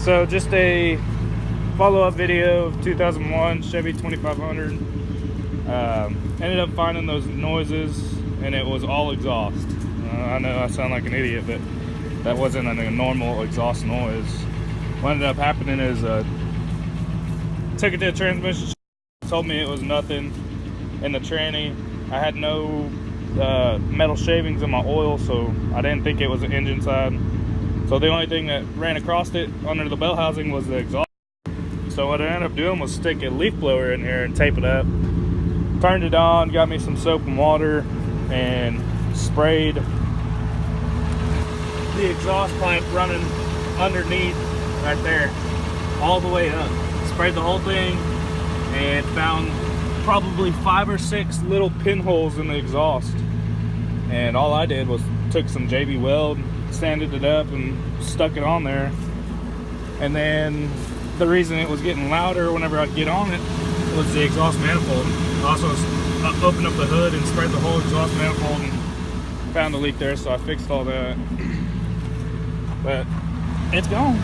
So just a follow-up video of 2001 Chevy 2500. Ended up finding those noises, and it was all exhaust. I know I sound like an idiot, but that wasn't a normal exhaust noise. What ended up happening is took it to the transmission, told me it was nothing in the tranny. I had no metal shavings in my oil, so I didn't think it was an engine side. So the only thing that ran across it under the bell housing was the exhaust. So what I ended up doing was stick a leaf blower in here and tape it up. Turned it on, got me some soap and water, and sprayed the exhaust pipe running underneath right there, all the way up. Sprayed the whole thing and found probably 5 or 6 little pinholes in the exhaust. And all I did was took some JB weld, sanded it up, and stuck it on there. And then the reason it was getting louder whenever I'd get on it was the exhaust manifold. I also opened up the hood and sprayed the whole exhaust manifold and found a leak there, so I fixed all that. But it's gone.